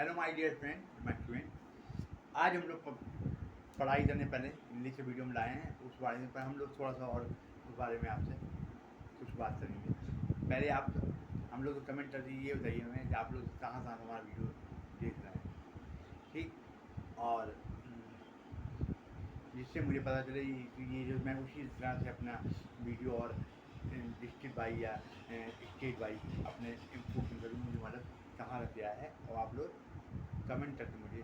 Hello my dear friend, my friend. आज हम लोग पढ़ाई करने पहले इंग्लिश के वीडियो में लाए हैं, उस बारे में पर हम लोग थोड़ा सा और उस बारे में आपसे कुछ बात करेंगे। पहले आप हम लोग को कमेंट करके ये बताइए हमें कि आप लोग कहाँ कहाँ हमारा वीडियो देख रहे हैं, ठीक। और जिससे मुझे पता चले कि ये जो मैं उसी तरह से अपना वीडियो और डिस्ट्रिक्ट वाइज या स्टेट वाइज अपने इम्प्रूवमेंट करूँ, मुझे मदद कहाँ लग गया है। और आप लोग कमेंट करके मुझे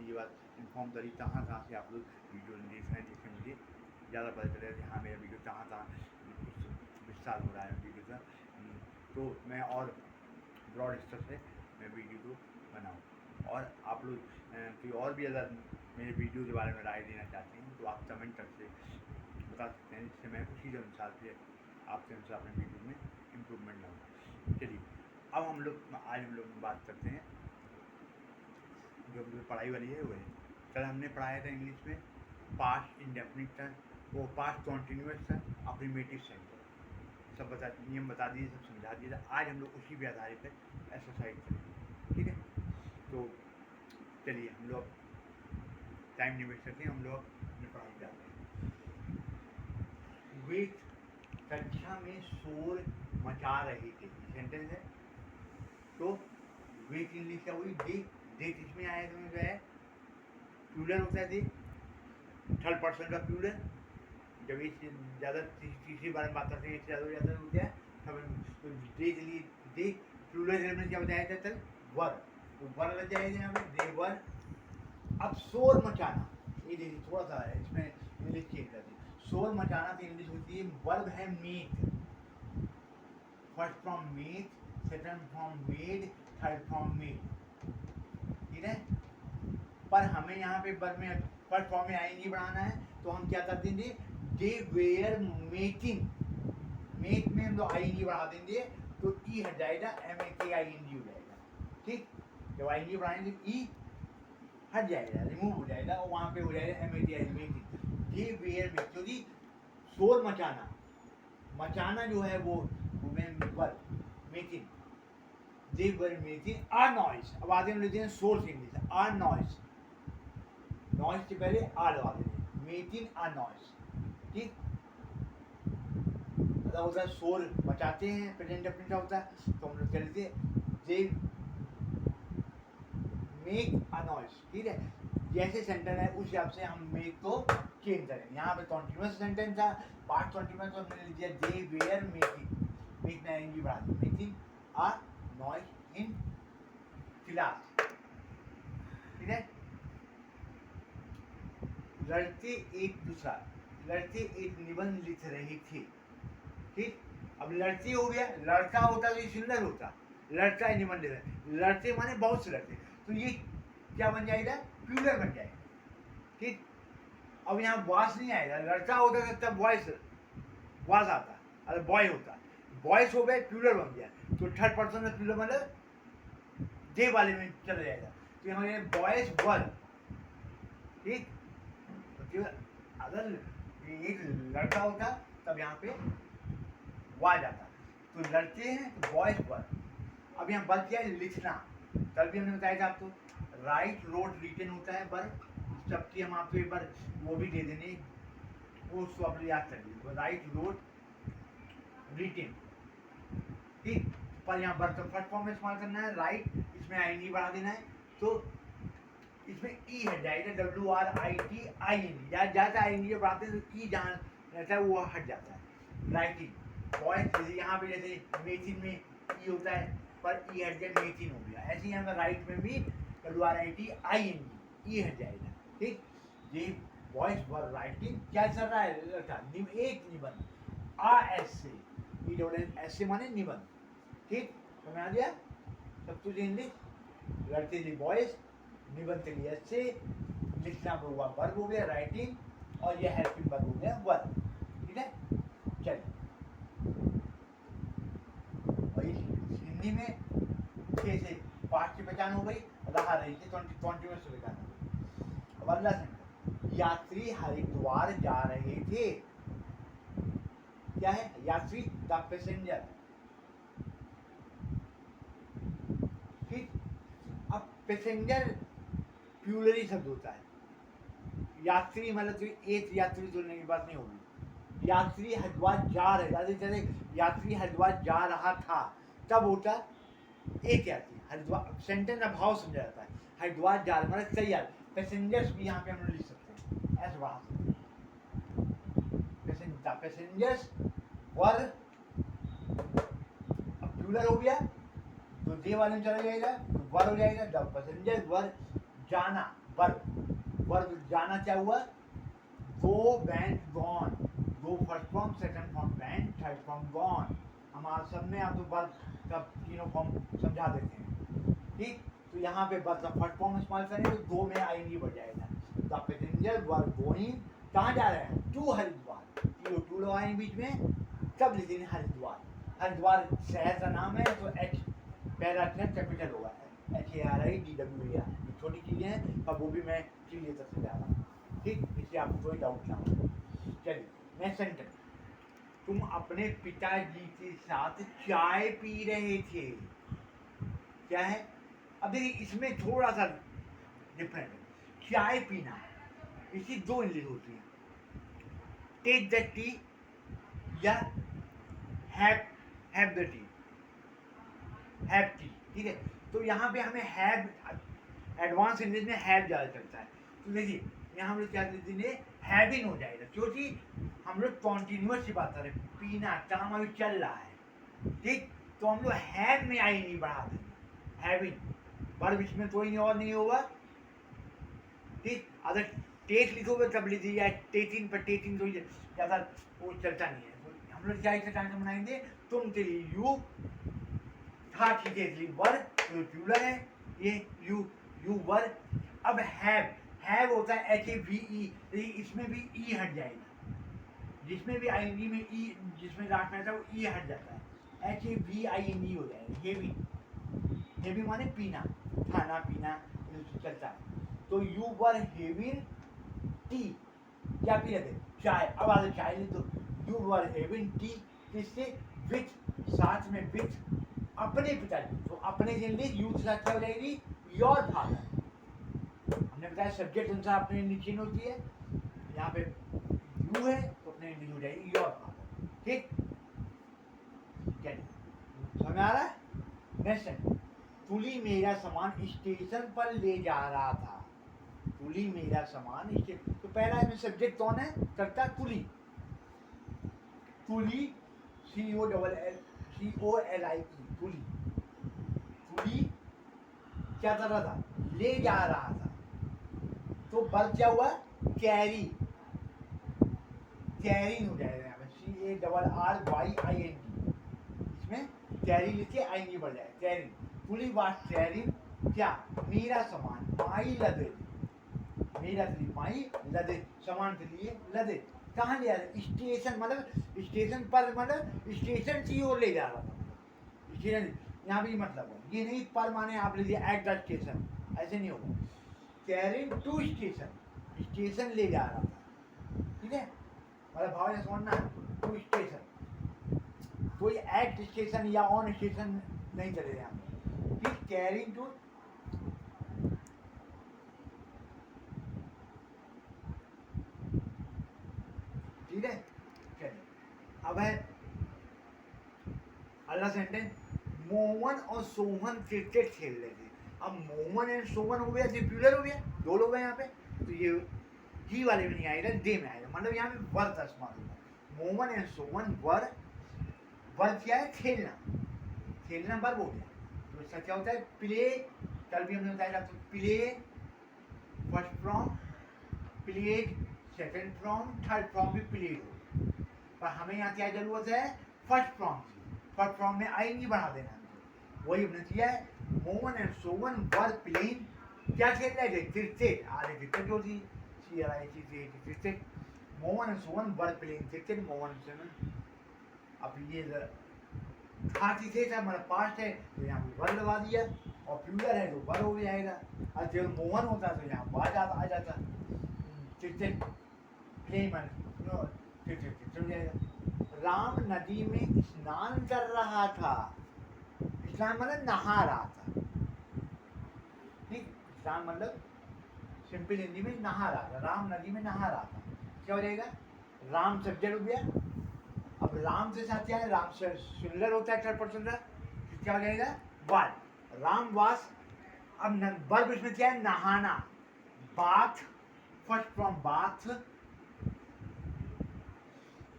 ये बात इन्फॉर्म करिए कहाँ कहाँ से आप लोग वीडियो देख रहे हैं, जिससे मुझे ज़्यादा पता चलेगा कि हाँ मेरा वीडियो कहाँ कहाँ विस्तार हो रहा है वीडियो का। तो मैं और ब्रॉड स्तर से मैं वीडियो को बनाऊँ। और आप लोग कोई और भी अगर मेरे वीडियो के बारे में राय देना चाहते हैं तो आप कमेंट करके बता सकते हैं, जिससे मैं उसी के अनुसार से आपके अनुसार अपने वीडियो में इम्प्रूवमेंट लाऊँ। चलिए अब आज हम लोग बात करते हैं जो मुझे पढ़ाई वाली है वो है। कल हमने पढ़ाया था इंग्लिश में पास्ट इंडेफिनिट था, वो पास्ट कॉन्टीन्यूअस था, अफर्मेटिव सेंटेंस सब नियम बता दिए, सब समझा दिए था। आज हम लोग उसी पे आधारित पर एक्सरसाइज करेंगे, ठीक है। तो चलिए हम लोग टाइम नहीं वेस्ट करते हैं, हम लोग अपनी पढ़ाई जाते हैं। वे कक्षा में शोर मचा रहे थे, सेंटेंस है। तो वेट इंग्लिश का वही देख इसमें आया तो जो है प्लूरल होता है, देख थर्ड पर्सन का प्लूरल। जब इससे ज़्यादा तीसरी बार में बात करते हैं, इससे ज़्यादा हो जाता है हो गया तब दे चलिए दे प्लूरल में क्या बताया जाता है वर, तो वर लग जाएगा यहाँ पे दे वर। अब शोर मचाना, ये देखिए थोड़ा सा है इसमें इंग्लिश चेंज कर दी। शोर मचाना तो इंग्लिश होती है वर्ब है make, first from make, second from made, third from made, ठीक है। पर हमें यहाँ पे वर्ब में फर्स्ट फॉर्म में आईएनजी बढ़ाना है, तो हम क्या कर देंगे दे वेयर मेकिंग, मेक में हम लोग आईएनजी बढ़ा देंगे तो ई हट जाएगा, MEKING हो जाएगा, ठीक। जब आईएनजी बढ़ाएंगे ई हट जाएगा, रिमूव हो जाएगा और वहाँ पे हो जाएगा MEKING making. They were make, क्योंकि शोर मचाना, मचाना जो है वो verb making, they were making a noise. अब आगे हम लेते हैं शोर से इंग्लिश, अ नॉइज, नॉइज से पहले आ लगा देंगे, मेकिंग अ नॉइज, ठीक। मतलब होता है शोर मचाते हैं, प्रेजेंट डेफिनेट होता है, तो हम लोग चलते दे मेक अ नॉइज, ठीक है। जैसे सेंटेंस है उस हिसाब से हम मेक को चेंज करेंगे। यहाँ पे कॉन्टिन्यूअस सेंटेंस था, पास्ट कॉन्टिन्यूअस तो हमने लिख दिया दे वेयर मेकिंग, मेक में आएंगी बढ़ा दी, making a noise in class, ठीक है। लड़के एक निबंध लिख रहे थे, ठीक। अब लड़के हो गया, लड़का होता तो ये सिंगुलर होता, लड़का निबंध लिख रहे, लड़के माने बहुत से लड़के, तो ये क्या बन जाएगा प्लूरल बन जाएगा, ठीक। अब यहाँ बॉयस नहीं आएगा, लड़का होता तब बॉयस आता, अरे बॉय होता, बॉयस हो गए प्लूरल बन गया, तो थर्ड पर्सन में प्लूरल मतलब दे वाले में चला जाएगा, तो यहाँ बॉयस वर, ठीक। अगर एक लड़का होता तब यहाँ पे वा जाता, तो लड़के हैं तो बॉयज वर। अब यहाँ वर्ब क्या है लिखना, कल भी हमने बताया था आपको, राइट रोड रिटन होता है वर्ब, जबकि हम आपको एक बार वो भी दे देंगे, वो उसको आप याद कर लीजिए, राइट रोड रिटन, ठीक। पर यहाँ वर्ब का फर्स्ट फॉर्म में इस्तेमाल करना है, राइट, इसमें आईएनजी बढ़ा देना है, तो इसमें ई हट जाएगा, WRITING, या जाता आईएनजी बढ़ाते हैं तो ई जहाँ रहता है वो हट जाता है, राइटिंग। पॉइंट जैसे यहाँ पे जैसे मेथिन में ई होता है पर ई हट गया, मेथिन हो गया, ऐसे ही हमें राइट में भी WRITING ई हट जाएगा, ठीक। ये वॉइस वर राइटिंग क्या चल रहा है लड़का एक निबंध ऐसे ऐसे माने निबंध, ठीक। समझ आ गया सब कुछ इंग्लिश, लड़के लिए बॉयज, निबंध के लिए ऐसे, लिखना पर हुआ वर्ब हो गया राइटिंग, और यह हेल्पिंग वर्ब हो गया वर्ब, ठीक है। चलिए हिंदी में 6 से 5 की पहचान हो गई, रहा रही थी 20 से पहचान हो गई। अब अगला सेंटेंस, यात्री हरिद्वार जा रहे थे, क्या है यात्री द पैसेंजर, ठीक। अब पैसेंजर प्लूरली शब्द होता है। यात्री मतलब तो एक यात्री जोड़ने की बात नहीं होगी। यात्री हरिद्वार जा रहे, जैसे यात्री हरिद्वार जा रहा था, तब होता एक यात्री। हरिद्वार सेंटेंस का भाव समझा जाता है। हरिद्वार जा रहे मतलब तैयार, पैसेंजर्स भी यहाँ पे हम लोग लिख सकते हैं, ऐसे बात पैसेंजर्स वर, अब प्लूरल हो गया तो दे वाले में चला जाएगा तो वर हो जाएगा। द पैसेंजर्स वर जाना, वर जाना क्या हुआ, go went gone, go first form, second form went, third form gone. हमारे सब में आप तो वर्ब का तीनों फॉर्म समझा देते हैं, ठीक। तो यहाँ पे वर्ब का फर्स्ट फॉर्म इस्तेमाल करेंगे तो दो में आएंगे बढ़ जाएगा। द पैसेंजर वर गोइंग, कहाँ जा रहे हैं, टू हरिद्वार, टू लोग आएंगे बीच में, तब लिखेंगे हरिद्वार। हरिद्वार शहर का नाम है तो एच पहला अक्षर कैपिटल होगा, HARIDWAR। छोटी चीजें हैं अब वो भी मैं क्लियर तक समझा रहा हूँ, ठीक, इसलिए आपको कोई डाउट ना हो। चलिए नेक्स्ट सेंटेंस, तुम अपने पिताजी के साथ चाय पी रहे थे। क्या है, अब देखिए इसमें थोड़ा सा डिफरेंट है। चाय पीना, इसकी दो इंग्लिश होती है, टेक द टी या have the T, have T, ठीक है। तो यहाँ पे हमें हैव, एडवांस इंग्लिश में हैव ज़्यादा चलता है। तो देखिए यहाँ हम लोग क्या करते हैं, हैविंग हो जाएगा, क्योंकि हम लोग कॉन्टिन्यूस की बात कर रहे हैं, पीना काम अभी चल रहा है, ठीक। तो हम लोग हैव में आई नहीं बढ़ा देंगे, हैविंग, वर्ब इसमें कोई नहीं और नहीं होगा, ठीक। अगर टेक लिखोगे तब लिख दीजिए, टेकिंग पर टेकिंग तो ज़्यादा वो चलता नहीं है। तो हम लोग क्या इसे टाइम से बनाएंगे, तुम के लिए यू था, ठीक है, वर प्लूरल है, ये यू वर। अब हैव होता है HAVE, इसमें भी ई हट जाएगा, जिसमें भी आईएनजी में ई, जिसमें लास्ट में था वो ई हट जाता है, HAVING हो जाएगा। हेवी माने पीना, खाना पीना चलता है। तो यू वर हैविंग टी, क्या पी रहे थे, चाय। अब आगे चाय ले, तो यू वर हैविंग टी, किससे, विथ, साथ में विथ अपने पिताजी। तो अपने इंग्लिश यूथ के साथ क्या हो जाएगी, योर फादर। हमने बताया सब्जेक्ट अनुसार अपने इंग्लिश होती है, यहाँ पे यू है तो अपने इंग्लिश हो जाएगी योर फादर, ठीक। समझ आ रहा है। नेक्स्ट, तुली मेरा सामान स्टेशन पर ले जा रहा था। तुली मेरा सामान स्टेशन, तो पहला इसमें सब्जेक्ट कौन है, करता तुली, तुली COLLI, तुली, तुली क्या कर रहा था, ले जा रहा था। तो वर्ब क्या हुआ, कैरी, कैरिंग हो जाएगा यहाँ पे, CARRYING, इसमें कैरी लिखे आएंगे बढ़ जाए, कैरिंग। पुली वाज कैरिंग क्या, मेरा सामान, माई लगेज, मेरा माई लगेज, सामान के लिए लगेज। कहाँ ले जा रहे, स्टेशन, मतलब स्टेशन पर, मतलब स्टेशन की ओर ले जा रहा था, स्टेशन। यहाँ भी मतलब है, ये नहीं पर माने आप लीजिए एट द स्टेशन, ऐसे नहीं होगा। कैरिंग टू स्टेशन, स्टेशन ले जा रहा था, ठीक है, मतलब भाव ये समझना है, टू स्टेशन, कोई एट स्टेशन या ऑन स्टेशन नहीं चले यहाँ पे, ठीक। कैरिंग टू, ठीक है। चलिए अब है अगला सेंटेंस, मोहन और सोहन क्रिकेट खेल रहे थे। अब मोहन एंड सोहन हो गया, प्लूरल हो गया, दो लोग हैं यहाँ पे, तो ये जी वाले में नहीं आएगा, दे में आएगा, मतलब यहाँ पे वर का इस्तेमाल होगा। मोहन एंड सोहन वर, वर क्या है, खेलना, खेलना वर्ब हो गया। तो इसका क्या होता है, प्ले, कल भी हमने बताया था, play first from, played second from, third from भी प्लेड हो। पर हमें यहाँ क्या जरूरत है, फर्स्ट फ्रॉम की, फर्स्ट फ्रॉम में आएंगी बढ़ा देना, वही हमने किया है। Mohan and Sohan were playing, क्या खेल रहे थे, क्रिकेट। आगे क्रिकेट होती cricket, Mohan and Sohan were playing cricket, Mohan Sohan. अब ये खाती थे था, मतलब पास्ट है तो यहाँ पे वर लगा दिया, और प्लूरल है तो वर हो जाएगा। और जब मोहन होता तो यहाँ बाज आ जाता, क्रिकेट प्ले मन क्रिकेट हो जाएगा। राम नदी में स्नान कर रहा था, स्नान मतलब नहा रहा था, ठीक। स्नान मतलब सिंपल हिंदी में नहा रहा था, राम नदी में नहा रहा था। क्या हो जाएगा? राम सब्जेक्ट हो गया। अब राम से साथ क्या है? राम से सिंगुलर होता है, थर्ड पर्सन का, क्या हो जाएगा? वाल। राम वास। अब वर्ब इसमें क्या है? नहाना। Bath, first from bath,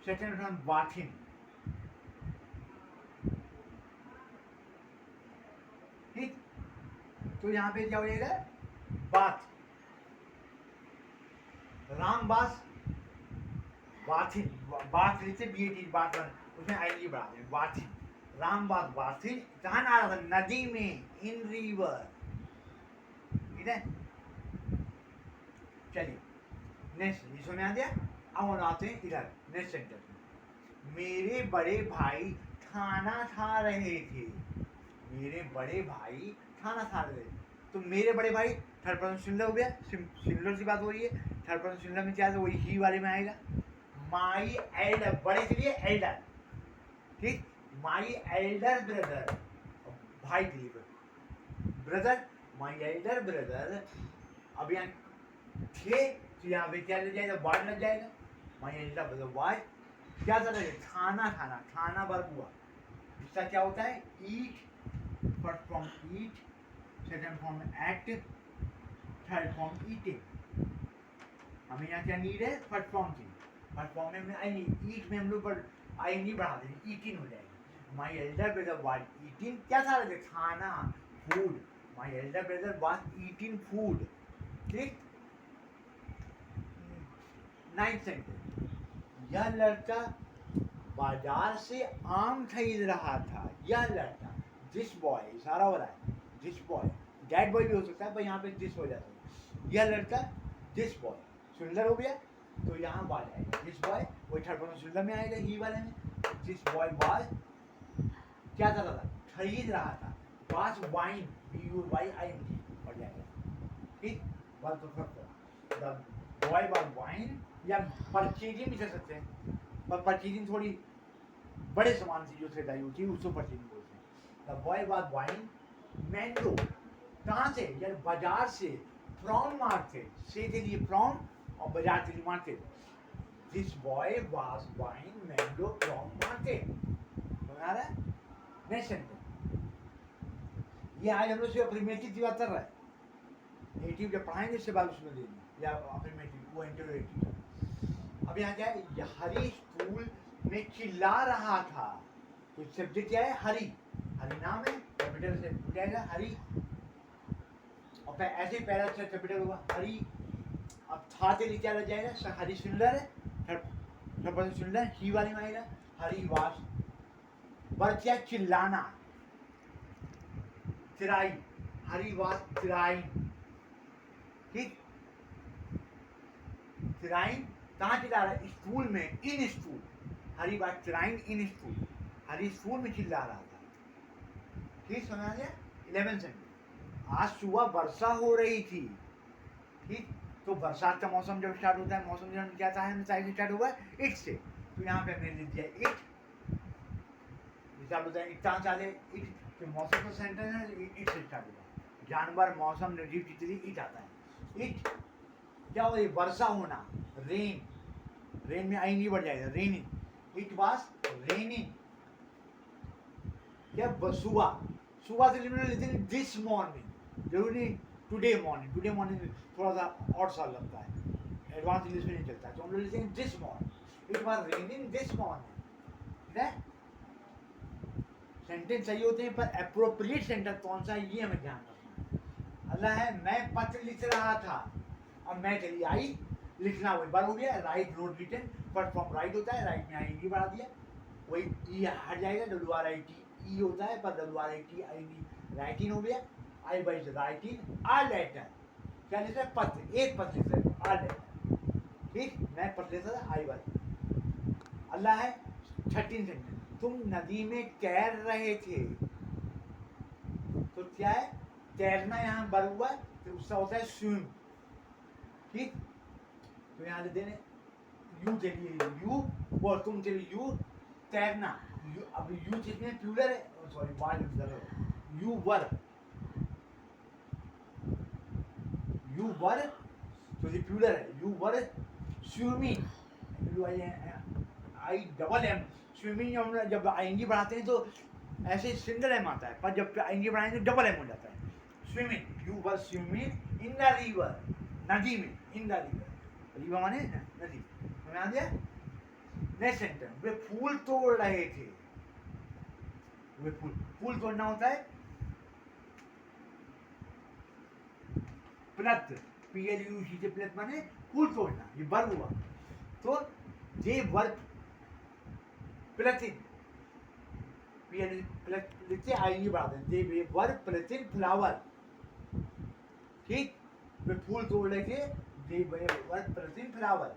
second from bathing. ठीक, तो यहाँ पे क्या हो जाएगा? बाथ। राम बास बाथिन, बाथ लिखते बीएटी, बाथ उसमें आईएनजी बढ़ा दें, बाथिन। राम बाथ बाथिन, कहाँ नहा रहा था? नदी में, इन रिवर। ठीक है, चलिए नेक्स्ट, ये समझ आ गया। अब हम आते हैं इधर नेक्स्ट सेंटेंस में। मेरे बड़े भाई खाना खा रहे थे। मेरे बड़े भाई खाना खा रहे थे। तो मेरे बड़े भाई थर्ड पर्सन सिंगुलर हो गया, सिंगुलर की बात हो रही है। थर्ड पर्सन सिंगुलर में क्या है? वही ही वाले में आएगा। माई एल्डर, बड़े के लिए एल्डर, ठीक। माई एल्डर ब्रदर, भाई के लिए ब्रदर, माई एल्डर ब्रदर। अब यहाँ थे तो यहाँ पे क्या लग जाएगा? वाज लग जाएगा। माई एल्डर ब्रदर वाज, क्या कर रहे? खाना खाना, खाना वर्ब हुआ। इसका क्या होता है? Eat, first form eat, second form act, third form eating. हमें यहाँ क्या नीड है? फर्स्ट फॉर्म की। फर्स्ट फॉर्म में आई ईट में हम लोग पर आई नहीं बढ़ा देंगे, ईटिंग हो जाएगी। My elder brother was eating, क्या था? खाना, food. My elder brother was eating food, ठीक। नाइन्थ सेंटेंस, यह लड़का बाजार से आम खरीद रहा था। यह लड़का, दिस बॉय, इशारा हो रहा है, दिस बॉय, डैड बॉय भी हो सकता है, पर यहाँ पे दिस हो जाता है। यह लड़का, दिस बॉय सुंदर हो गया, तो यहाँ वाज आएगा। दिस बॉय वही थर्ड पर्सन सिंगुलर में आएगा, ही वाले में। दिस बॉय वाज, क्या कर रहा था? खरीद रहा था। वाज वाइन, WYING हो जाएगा, ठीक। बात तो फर्क, बॉय वाज वाइन, या परचेजिंग भी कर सकते हैं, पर परचेजिंग थोड़ी बड़े सामान से जो खरीदारी होती है उसको परचेजिंग बोलते हैं। The boy was wine mango, कहाँ से? यार बाजार से। फ्रॉम मार्केट, से के लिए फ्रॉम और बाजार के लिए market. This boy was buying mango from market. बना रहा है? नेक्स्ट सेंटेंस, ये आज हम लोग सिर्फ अफर्मेटिव की बात कर रहा है। नेटिव जब पढ़ाएंगे इससे बाद उसमें देंगे, या अफर्मेटिव वो इंटरोगेटिव। अब यहाँ क्या है? हरी स्कूल में चिल्ला रहा था। तो सब्जेक्ट क्या है? हरी। हरी नाम है, कैपिटल से जाएगा हरी, और ऐसे ही पहला अक्षर कैपिटल होगा हरी। अब था के लिए क्या लग जाएगा? हरी सिंगुलर है, थर्ड पर्सन सिंगुलर, ही वाले में आएगा। हरी वास, वर्ब क्या? चिल्लाना, चिराई, हरी वास चिराई, ठीक। चिराइन, कहाँ चिल्ला रहा है? स्कूल में, इन स्कूल। हरी वास चिराइन इन स्कूल, हरी स्कूल में चिल्ला रहा था, ठीक। समझ गया? 11 सेंटेंस, आज सुबह वर्षा हो रही थी, ठीक। तो बरसात का मौसम जब स्टार्ट होता है, मौसम जब क्या था है स्टार्ट हुआ है इट से, तो यहाँ पे हमने लिख दिया इट, स्टार्ट होता है इट, कहाँ चाले इट, तो मौसम का सेंटेंस है, इट से स्टार्ट होगा। जानवर, मौसम, नजीब चितरी, इट आता है। इट क्या हो रही? वर्षा होना, रेन, रेन में आई नहीं बढ़ जाएगा, रेनिंग। इट वाज रेनिंग, क्या? सुबह, सुबह से लेते दिस मॉर्निंग, जरूरी टुडे मॉर्निंग। टुडे मॉर्निंग थोड़ा सा और सा लगता है, एडवांस इंग्लिश में नहीं चलता है, तो हम लोग लिखते हैं this morning. It was raining this morning, ठीक है। सेंटेंस सही होते हैं, पर एप्रोप्रिएट सेंटेंस कौन सा है ये हमें ध्यान रखना है। अल्लाह है, मैं पत्र लिख रहा था। अब मैं चली आई, लिखना वही बार हो गया, write rode written, first form write होता है, राइट में आई डी बढ़ा दिया, वही ई हट जाएगा, WRIT ई होता है, पर WRIT ID राइटिंग हो गया। आई बाई राइटिंग आ लेटर, क्या लिखा है? पत्र, एक पत्र लिख रहे आ लेटर, ठीक। मैं पत्र लिखा था आई बाई। अल्लाह है 13 सेंटेंस, तुम नदी में तैर रहे थे। तो क्या है? तैरना यहाँ बर हुआ, तो उसका होता है स्विम, ठीक। तो यहाँ लिख देने यू के लिए यू, और तुम के लिए यू, तैरना। यू, अब यू कितने प्लूरल है, sorry was, you were, you were, तो ये प्लूरल है, you were swimming, I double M, swimming जब आएंगी बढ़ाते हैं तो ऐसे सिंगल एम आता है, पर जब आएंगी बढ़ाएंगे तो डबल एम हो जाता है। Swimming, you were swimming in the river, नदी में, इन द रिवर, रिवर माने नदी, समझ आ गया। नेक्स्ट सेंटेंस, वे फूल तोड़ रहे थे, वे फूल तोड़ना होता है प्लत, PLUT से प्लत माने फूल तोड़ना, ये वर्ब हुआ। तो ये वर्ब प्लथिन, प्लत से आएंगे बढ़ाते हैं, ये वर्ब प्लथिन फ्लावर, ठीक, वे फूल तोड़ रहे थे, ये वर्ब प्लथिन फ्लावर,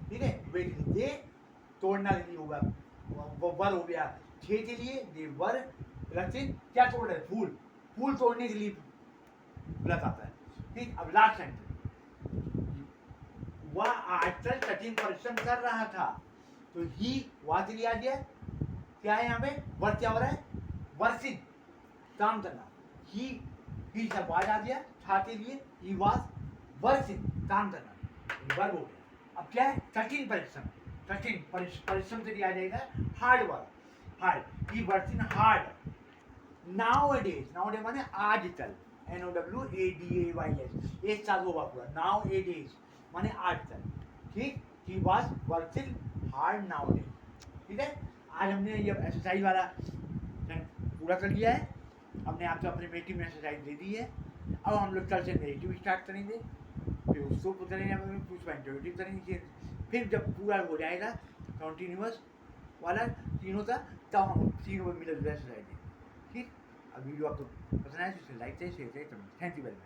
ठीक है। वे ये तोड़ना के लिए होगा, वो वर हो गया, छे के लिए ये वर प्लथिन क्या तोड़ रहे, फूल, फूल तोड़ने के लिए प्लस आता है, ठीक। अब लास्ट सेंटेंस, वह आजकल कठिन परिश्रम कर रहा था, तो ही वहां से लिया गया, क्या है यहाँ पे वर्क, क्या हो रहा है, वर्किंग, काम करना, ही सब वाज आ गया, था के लिए ही वाज वर्किंग, काम करना, वर्ब हो गया। अब क्या है, कठिन परिश्रम, कठिन परिश्रम से लिया जाएगा हार्ड वर्क, हार्ड, ही वर्किंग हार्ड। नाउअडेज, नाउअडेज माने आजकल, NOWADAYS, एक साथ होगा पूरा, नाउअडेज माने आजकल, ठीक। He was working hard nowadays, ठीक है। आज हमने ये एक्सरसाइज वाला पूरा कर लिया है, हमने आपको अपने नेटिव में एक्सरसाइज दे दी है। अब हम लोग कल से नेटिव स्टार्ट करेंगे, फिर उसको करेंगे, कुछ इंटरोगेटिव करेंगे, फिर जब पूरा हो जाएगा कंटिन्यूअस वाला तीनों का, तब हम तीनों में मिलकर एक्सरसाइज देंगे, ठीक। अब वीडियो आपको पसंद आए तो इसे लाइक करें, शेयर करें, comment. Thank you very much.